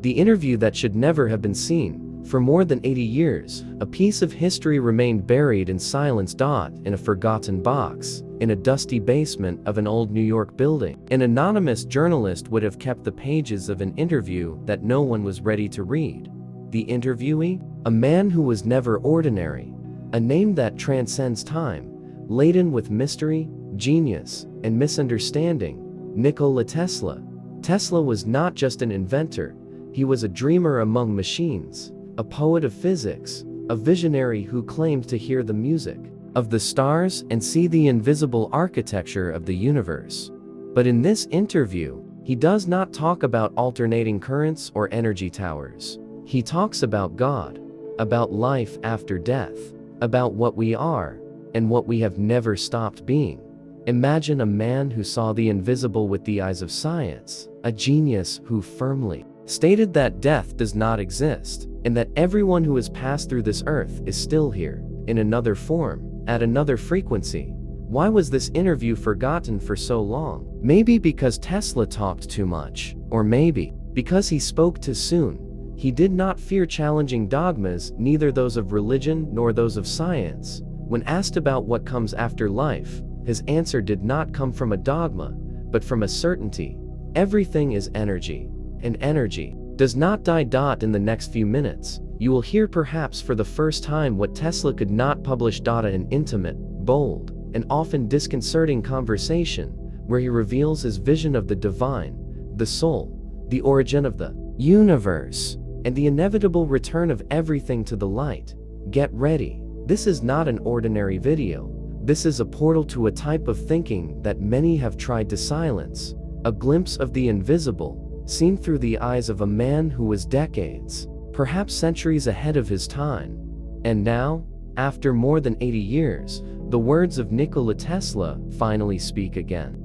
The interview that should never have been seen. For more than 80 years, a piece of history remained buried in silence. In a forgotten box, in a dusty basement of an old New York building, an anonymous journalist would have kept the pages of an interview that no one was ready to read. The interviewee? A man who was never ordinary, a name that transcends time, laden with mystery, genius, and misunderstanding. Nikola Tesla. Tesla was not just an inventor, he was a dreamer among machines, a poet of physics, a visionary who claimed to hear the music of the stars and see the invisible architecture of the universe. But in this interview, he does not talk about alternating currents or energy towers. He talks about God, about life after death, about what we are, and what we have never stopped being. Imagine a man who saw the invisible with the eyes of science, a genius who firmly stated that death does not exist, and that everyone who has passed through this earth is still here, in another form, at another frequency. Why was this interview forgotten for so long? Maybe because Tesla talked too much, or maybe because he spoke too soon. He did not fear challenging dogmas, neither those of religion nor those of science. When asked about what comes after life, his answer did not come from a dogma, but from a certainty. Everything is energy, and energy does not die. In the next few minutes, you will hear perhaps for the first time what Tesla could not publish. An intimate, bold, and often disconcerting conversation, where he reveals his vision of the divine, the soul, the origin of the universe, and the inevitable return of everything to the light. Get ready. This is not an ordinary video. This is a portal to a type of thinking that many have tried to silence, a glimpse of the invisible, seen through the eyes of a man who was decades, perhaps centuries ahead of his time. And now, after more than 80 years, the words of Nikola Tesla finally speak again.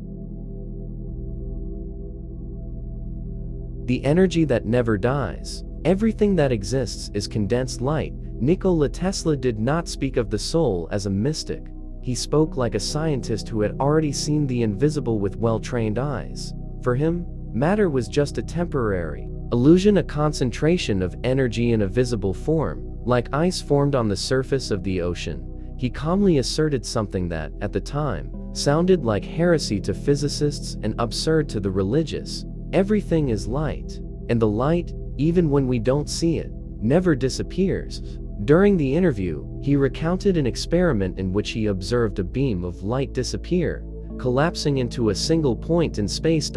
The energy that never dies. Everything that exists is condensed light. Nikola Tesla did not speak of the soul as a mystic. He spoke like a scientist who had already seen the invisible with well-trained eyes. For him, matter was just a temporary illusion, a concentration of energy in a visible form, like ice formed on the surface of the ocean. He calmly asserted something that, at the time, sounded like heresy to physicists and absurd to the religious. Everything is light, and the light, even when we don't see it, never disappears. During the interview, he recounted an experiment in which he observed a beam of light disappear, collapsing into a single point in space.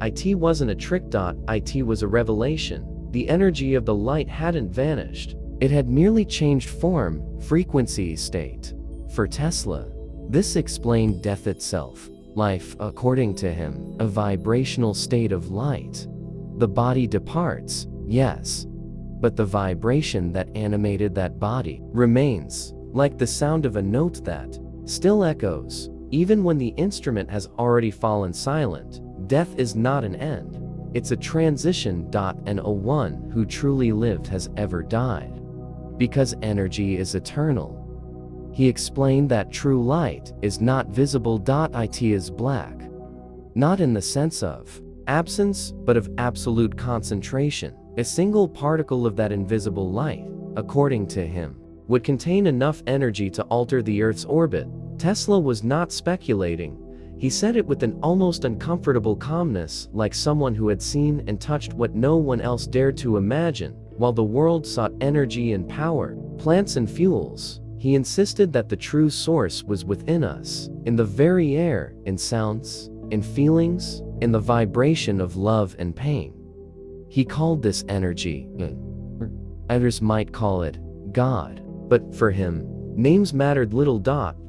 It wasn't a trick. It was a revelation. The energy of the light hadn't vanished. It had merely changed form, frequency, state. For Tesla, this explained death itself. Life, according to him, a vibrational state of light. The body departs, yes, but the vibration that animated that body remains, like the sound of a note that still echoes, even when the instrument has already fallen silent. Death is not an end, it's a transition. And no one who truly lived has ever died, because energy is eternal. He explained that true light is not visible. It is black, not in the sense of absence, but of absolute concentration. A single particle of that invisible light, according to him, would contain enough energy to alter the Earth's orbit. Tesla was not speculating. He said it with an almost uncomfortable calmness, like someone who had seen and touched what no one else dared to imagine. While the world sought energy and power, plants and fuels, he insisted that the true source was within us, in the very air, in sounds, in feelings, in the vibration of love and pain. He called this energy, others might call it God. But for him, names mattered little.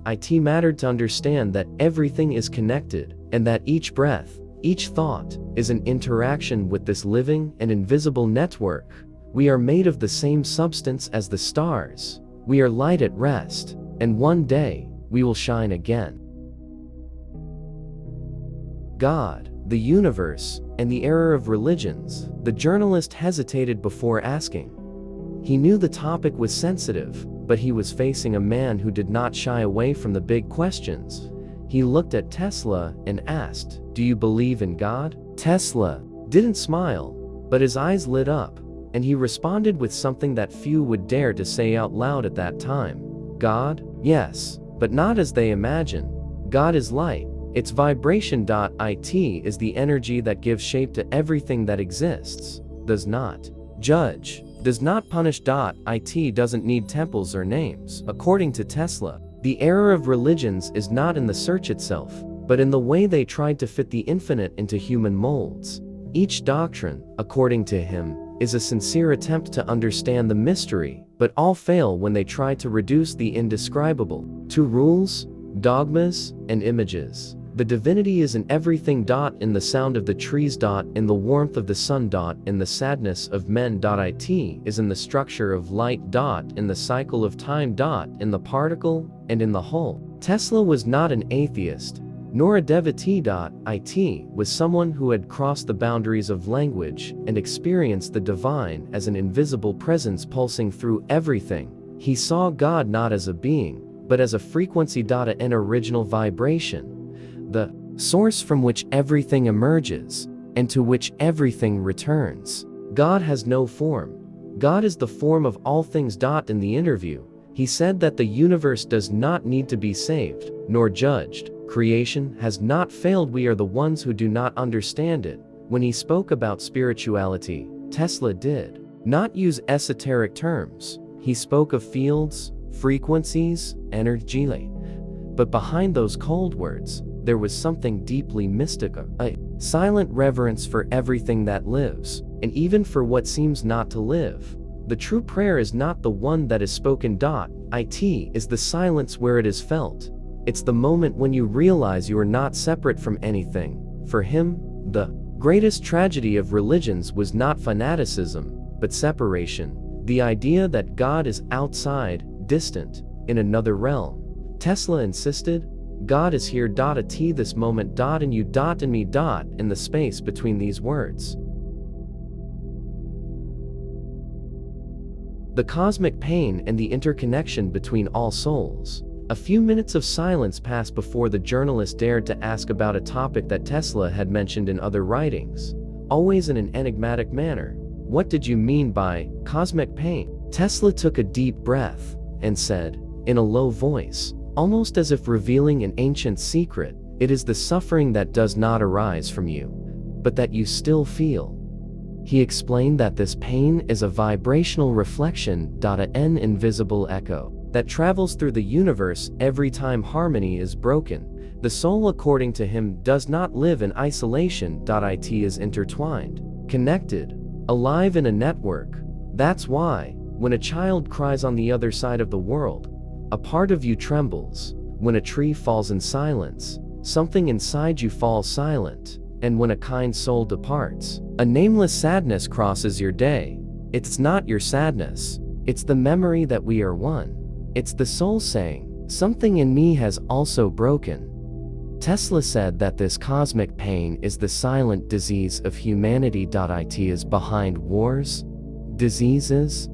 It mattered to understand that everything is connected, and that each breath, each thought, is an interaction with this living and invisible network. We are made of the same substance as the stars. We are light at rest, and one day, we will shine again. God, the universe, and the error of religions. The journalist hesitated before asking. He knew the topic was sensitive, but he was facing a man who did not shy away from the big questions. He looked at Tesla and asked, "Do you believe in God?" Tesla didn't smile. But his eyes lit up, and he responded with something that few would dare to say out loud at that time. God? Yes, but not as they imagine. God is light. Its vibration. It is the energy that gives shape to everything that exists, does not judge, does not punish. It doesn't need temples or names. According to Tesla, the error of religions is not in the search itself, but in the way they tried to fit the infinite into human molds. Each doctrine, according to him, is a sincere attempt to understand the mystery, but all fail when they try to reduce the indescribable to rules, dogmas, and images. The divinity is in everything. In the sound of the trees. In the warmth of the sun. In the sadness of men. It is in the structure of light. In the cycle of time. In the particle, and in the whole. Tesla was not an atheist, nor a devotee. It was someone who had crossed the boundaries of language and experienced the divine as an invisible presence pulsing through everything. He saw God not as a being, but as a frequency. An original vibration, the source from which everything emerges, and to which everything returns. God has no form. God is the form of all things. In the interview, he said that the universe does not need to be saved, nor judged. Creation has not failed. We are the ones who do not understand it. When he spoke about spirituality, Tesla did not use esoteric terms. He spoke of fields, frequencies, energy. But behind those cold words, there was something deeply mystical, a silent reverence for everything that lives, and even for what seems not to live. The true prayer is not the one that is spoken. It is the silence where it is felt. It's the moment when you realize you are not separate from anything. For him, the greatest tragedy of religions was not fanaticism, but separation. The idea that God is outside, distant, in another realm. Tesla insisted, God is here. It this moment. And you. And me. In the space between these words. The cosmic pain and the interconnection between all souls. A few minutes of silence passed before the journalist dared to ask about a topic that Tesla had mentioned in other writings, always in an enigmatic manner. What did you mean by cosmic pain? Tesla took a deep breath and said, in a low voice, almost as if revealing an ancient secret, it is the suffering that does not arise from you, but that you still feel. He explained that this pain is a vibrational reflection. An invisible echo that travels through the universe every time harmony is broken. The soul, according to him, does not live in isolation. It is intertwined, connected, alive in a network. That's why, when a child cries on the other side of the world, a part of you trembles. When a tree falls in silence, something inside you falls silent. And when a kind soul departs, a nameless sadness crosses your day. It's not your sadness. It's the memory that we are one. It's the soul saying, something in me has also broken. Tesla said that this cosmic pain is the silent disease of humanity. It is behind wars, diseases,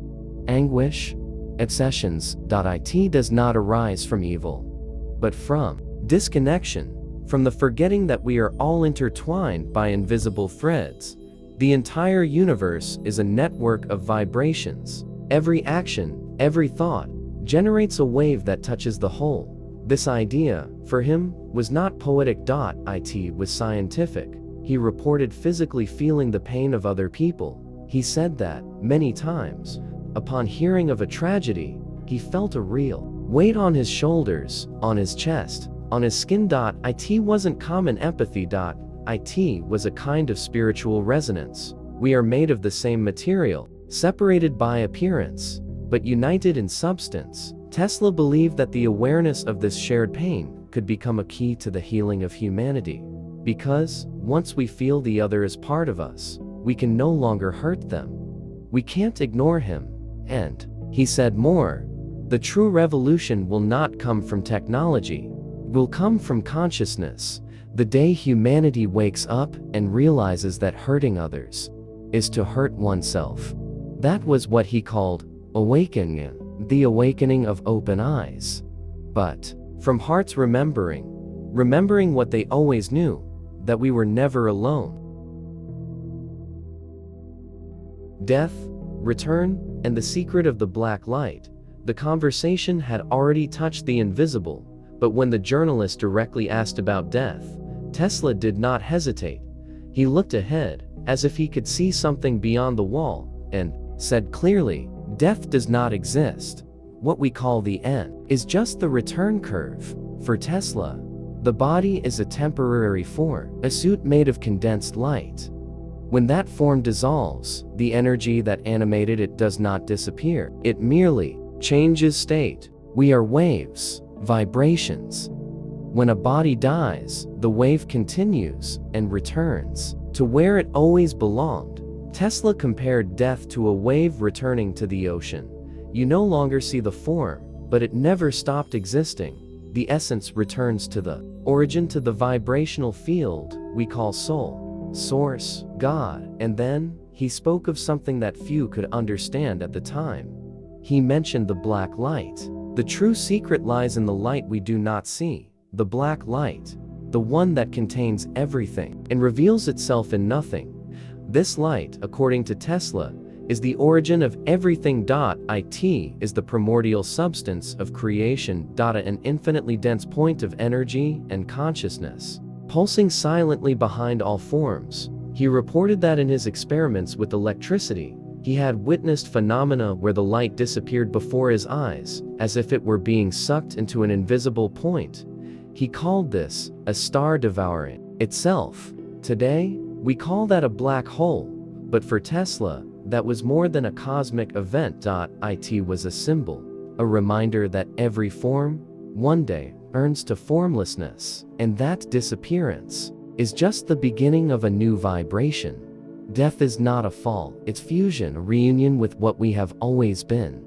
anguish, obsessions. It does not arise from evil, but from disconnection, from the forgetting that we are all intertwined by invisible threads. The entire universe is a network of vibrations. Every action, every thought, generates a wave that touches the whole. This idea, for him, was not poetic. It was scientific. He reported physically feeling the pain of other people. He said that, many times, upon hearing of a tragedy, he felt a real weight on his shoulders, on his chest, on his skin. It wasn't common empathy. It was a kind of spiritual resonance. We are made of the same material, separated by appearance, but united in substance. Tesla believed that the awareness of this shared pain could become a key to the healing of humanity. Because, once we feel the other is part of us, we can no longer hurt them. We can't ignore him. And, he said more, the true revolution will not come from technology, will come from consciousness. The day humanity wakes up and realizes that hurting others is to hurt oneself. That was what he called awakening, the awakening of open eyes. But, from hearts remembering what they always knew, that we were never alone. death, return, and the secret of the black light. The conversation had already touched the invisible, but when the journalist directly asked about death, Tesla did not hesitate. He looked ahead, as if he could see something beyond the wall, and said clearly, "Death does not exist. What we call the end is just the return curve." For Tesla, the body is a temporary form, a suit made of condensed light. When that form dissolves, the energy that animated it does not disappear. It merely changes state. We are waves, vibrations. When a body dies, the wave continues and returns to where it always belonged. Tesla compared death to a wave returning to the ocean. You no longer see the form, but it never stopped existing. The essence returns to the origin, to the vibrational field we call soul, source, God. And then, he spoke of something that few could understand at the time. He mentioned the black light. The true secret lies in the light we do not see. The black light, the one that contains everything and reveals itself in nothing. This light, according to Tesla, is the origin of everything. It is the primordial substance of creation. An infinitely dense point of energy and consciousness, pulsing silently behind all forms. He reported that in his experiments with electricity, he had witnessed phenomena where the light disappeared before his eyes, as if it were being sucked into an invisible point. He called this a star devouring itself. Today, we call that a black hole, but for Tesla, that was more than a cosmic event. It was a symbol, a reminder that every form, one day, earns to formlessness, and that disappearance is just the beginning of a new vibration. Death is not a fall, it's fusion, a reunion with what we have always been.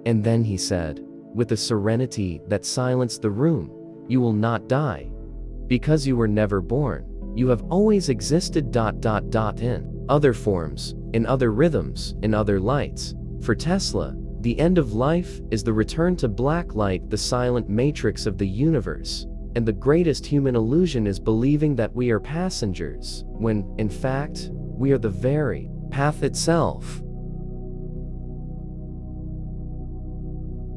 And then he said, with a serenity that silenced the room, "You will not die. Because you were never born. You have always existed. In other forms, in other rhythms, in other lights." For Tesla, the end of life is the return to black light, the silent matrix of the universe. And the greatest human illusion is believing that we are passengers, when, in fact, we are the very path itself.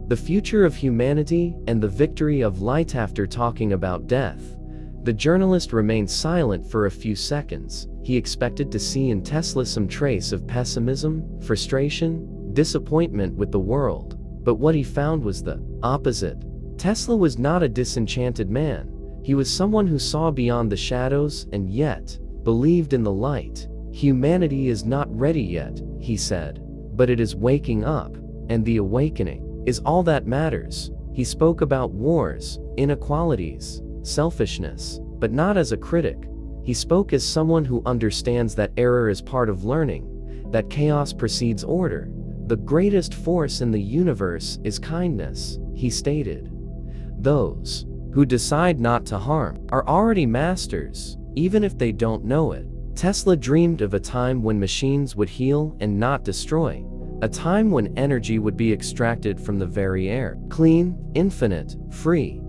The future of humanity and the victory of light. After talking about death, the journalist remained silent for a few seconds. He expected to see in Tesla some trace of pessimism, frustration, disappointment with the world. But what he found was the opposite. Tesla was not a disenchanted man. He was someone who saw beyond the shadows and yet believed in the light. Humanity is not ready yet, he said, but it is waking up, and the awakening is all that matters. He spoke about wars, inequalities, selfishness, but not as a critic. He spoke as someone who understands that error is part of learning, that chaos precedes order. The greatest force in the universe is kindness, he stated. Those who decide not to harm are already masters, even if they don't know it. Tesla dreamed of a time when machines would heal and not destroy, a time when energy would be extracted from the very air, clean, infinite, free.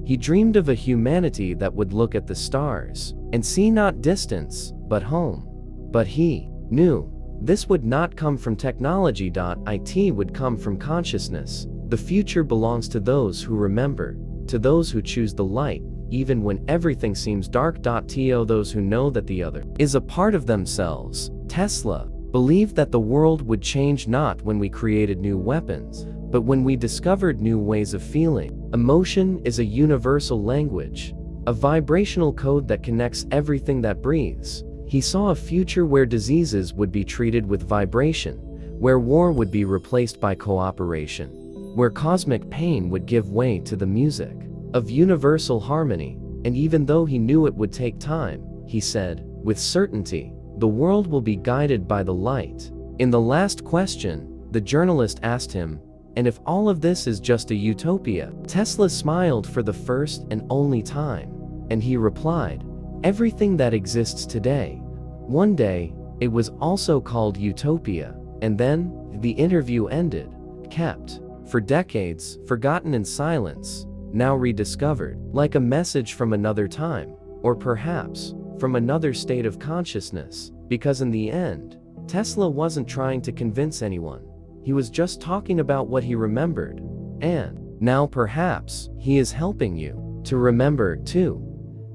He dreamed of a humanity that would look at the stars and see not distance, but home. But he knew this would not come from technology. It would come from consciousness. The future belongs to those who remember, to those who choose the light, even when everything seems dark. To those who know that the other is a part of themselves. Tesla believed that the world would change not when we created new weapons, but when we discovered new ways of feeling. Emotion is a universal language, a vibrational code that connects everything that breathes. He saw a future where diseases would be treated with vibration, where war would be replaced by cooperation, where cosmic pain would give way to the music of universal harmony. And even though he knew it would take time, he said, with certainty, the world will be guided by the light. In the last question, the journalist asked him, "And if all of this is just a utopia?" Tesla smiled for the first and only time, and he replied, "Everything that exists today, one day, it was also called utopia." And then, the interview ended, kept for decades, forgotten in silence, now rediscovered, like a message from another time, or perhaps from another state of consciousness, because in the end, Tesla wasn't trying to convince anyone. He was just talking about what he remembered. And now perhaps he is helping you to remember too.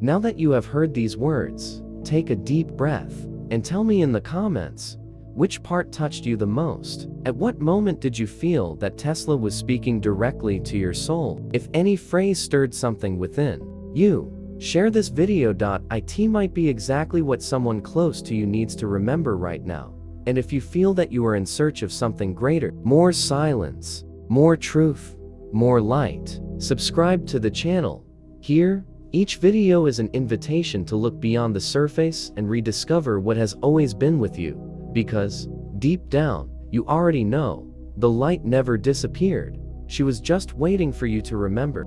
Now that you have heard these words, take a deep breath and tell me in the comments, which part touched you the most? At what moment did you feel that Tesla was speaking directly to your soul? If any phrase stirred something within you, share this video. It might be exactly what someone close to you needs to remember right now. And if you feel that you are in search of something greater, more silence, more truth, more light, subscribe to the channel. Here, each video is an invitation to look beyond the surface and rediscover what has always been with you. Because, deep down, you already know, the light never disappeared. She was just waiting for you to remember.